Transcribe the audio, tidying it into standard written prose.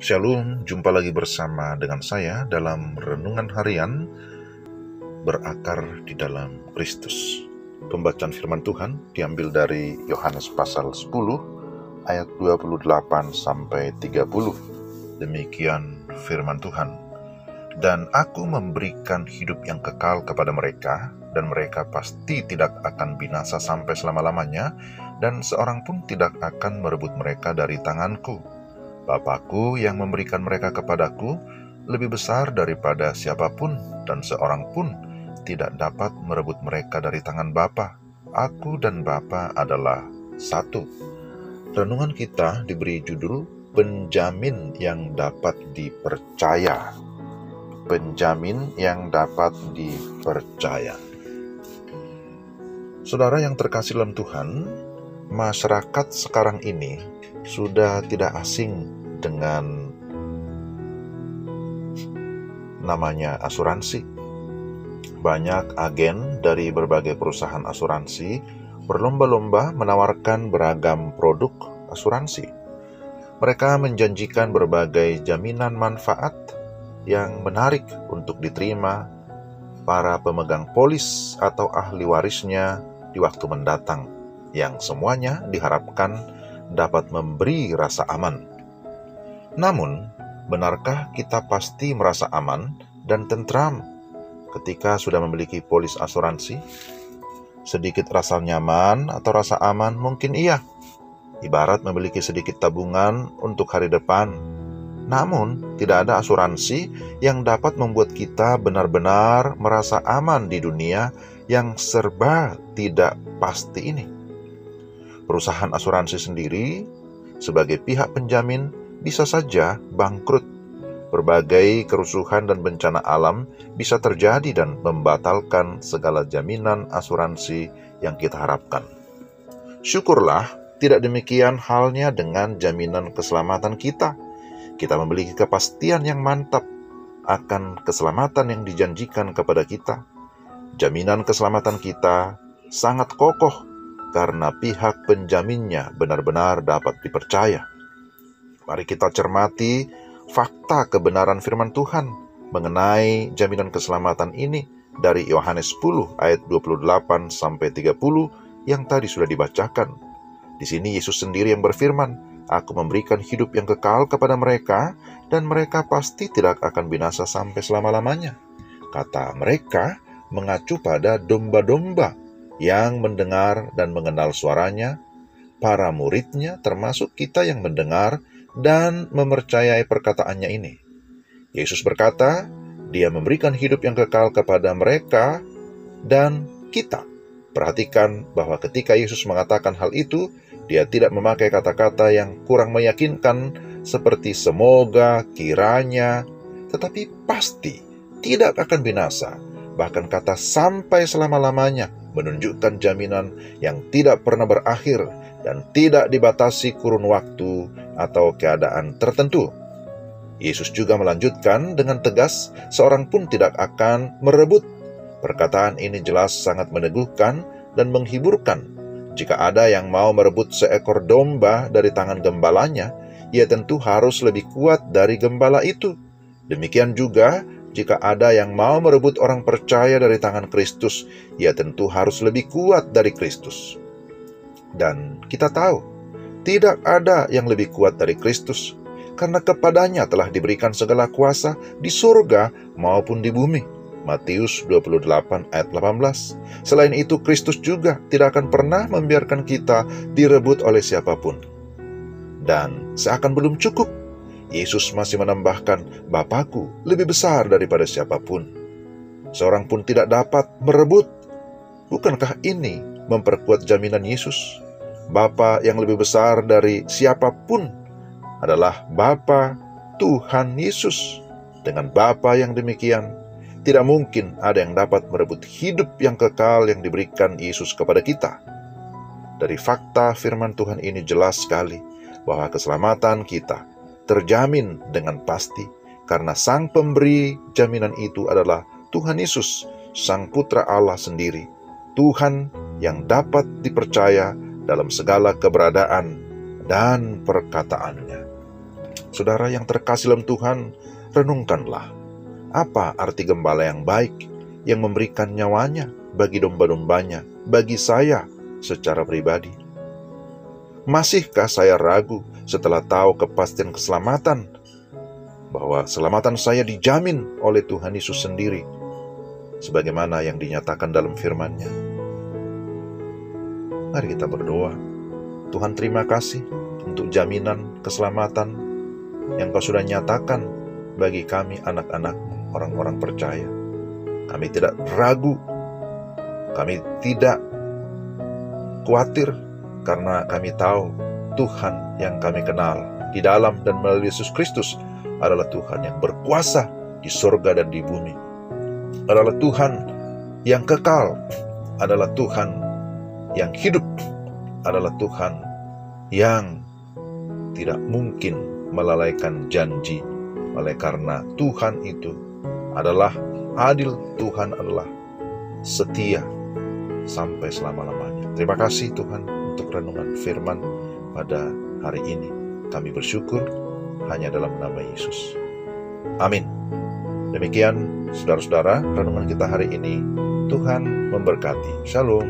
Shalom, jumpa lagi bersama dengan saya dalam Renungan Harian Berakar di dalam Kristus. Pembacaan firman Tuhan diambil dari Yohanes pasal 10 ayat 28 sampai 30. Demikian firman Tuhan. Dan aku memberikan hidup yang kekal kepada mereka, dan mereka pasti tidak akan binasa sampai selama-lamanya, dan seorang pun tidak akan merebut mereka dari tanganku. Bapakku yang memberikan mereka kepadaku lebih besar daripada siapapun, dan seorang pun tidak dapat merebut mereka dari tangan Bapa. Aku dan Bapa adalah satu. Renungan kita diberi judul Penjamin yang dapat dipercaya. Penjamin yang dapat dipercaya. Saudara yang terkasih dalam Tuhan, masyarakat sekarang ini sudah tidak asing dengan namanya asuransi. Banyak agen dari berbagai perusahaan asuransi berlomba-lomba menawarkan beragam produk asuransi. Mereka menjanjikan berbagai jaminan manfaat yang menarik untuk diterima para pemegang polis atau ahli warisnya di waktu mendatang, yang semuanya diharapkan dapat memberi rasa aman. Namun, benarkah kita pasti merasa aman dan tentram ketika sudah memiliki polis asuransi? Sedikit rasa nyaman atau rasa aman mungkin iya, ibarat memiliki sedikit tabungan untuk hari depan. Namun, tidak ada asuransi yang dapat membuat kita benar-benar merasa aman di dunia yang serba tidak pasti ini. Perusahaan asuransi sendiri, sebagai pihak penjamin, bisa saja bangkrut. Berbagai kerusuhan dan bencana alam bisa terjadi dan membatalkan segala jaminan asuransi yang kita harapkan. Syukurlah, tidak demikian halnya dengan jaminan keselamatan kita. Kita memiliki kepastian yang mantap akan keselamatan yang dijanjikan kepada kita. Jaminan keselamatan kita sangat kokoh karena pihak penjaminnya benar-benar dapat dipercaya. Mari kita cermati fakta kebenaran firman Tuhan mengenai jaminan keselamatan ini dari Yohanes 10 ayat 28 sampai 30 yang tadi sudah dibacakan. Di sini Yesus sendiri yang berfirman, "Aku memberikan hidup yang kekal kepada mereka, dan mereka pasti tidak akan binasa sampai selama-lamanya." Kata mereka mengacu pada domba-domba yang mendengar dan mengenal suaranya, para muridnya termasuk kita yang mendengar dan mempercayai perkataannya ini. Yesus berkata, Dia memberikan hidup yang kekal kepada mereka dan kita. Perhatikan bahwa ketika Yesus mengatakan hal itu, Dia tidak memakai kata-kata yang kurang meyakinkan seperti semoga, kiranya, tetapi pasti tidak akan binasa. Bahkan kata sampai selama-lamanya menunjukkan jaminan yang tidak pernah berakhir dan tidak dibatasi kurun waktu atau keadaan tertentu. Yesus juga melanjutkan dengan tegas, seorang pun tidak akan merebut. Perkataan ini jelas sangat meneguhkan dan menghiburkan. Jika ada yang mau merebut seekor domba dari tangan gembalanya, ia tentu harus lebih kuat dari gembala itu. Demikian juga, jika ada yang mau merebut orang percaya dari tangan Kristus, ia tentu harus lebih kuat dari Kristus. Dan kita tahu, tidak ada yang lebih kuat dari Kristus, karena kepadanya telah diberikan segala kuasa di surga maupun di bumi. Matius 28 ayat 18. Selain itu, Kristus juga tidak akan pernah membiarkan kita direbut oleh siapapun. Dan seakan belum cukup, Yesus masih menambahkan, Bapakku lebih besar daripada siapapun. Seorang pun tidak dapat merebut. Bukankah ini memperkuat jaminan Yesus? Bapa yang lebih besar dari siapapun adalah Bapa Tuhan Yesus. Dengan Bapa yang demikian, tidak mungkin ada yang dapat merebut hidup yang kekal yang diberikan Yesus kepada kita. Dari fakta firman Tuhan ini jelas sekali bahwa keselamatan kita terjamin dengan pasti karena Sang Pemberi jaminan itu adalah Tuhan Yesus, Sang Putra Allah sendiri, Tuhan yang dapat dipercaya dalam segala keberadaan dan perkataannya. Saudara yang terkasih dalam Tuhan, renungkanlah apa arti gembala yang baik yang memberikan nyawanya bagi domba-dombanya, bagi saya secara pribadi. Masihkah saya ragu setelah tahu kepastian keselamatan, bahwa keselamatan saya dijamin oleh Tuhan Yesus sendiri, sebagaimana yang dinyatakan dalam firman-Nya? Mari kita berdoa. Tuhan, terima kasih untuk jaminan keselamatan yang Kau sudah nyatakan bagi kami anak-anak-Mu, orang-orang percaya. Kami tidak ragu, kami tidak khawatir, karena kami tahu Tuhan yang kami kenal di dalam dan melalui Yesus Kristus adalah Tuhan yang berkuasa di surga dan di bumi, adalah Tuhan yang kekal, adalah Tuhan yang hidup, adalah Tuhan yang tidak mungkin melalaikan janji. Oleh karena Tuhan itu adalah adil, Tuhan adalah setia sampai selama-lamanya. Terima kasih Tuhan untuk renungan firman pada hari ini. Kami bersyukur hanya dalam nama Yesus. Amin. Demikian saudara-saudara renungan kita hari ini. Tuhan memberkati. Shalom.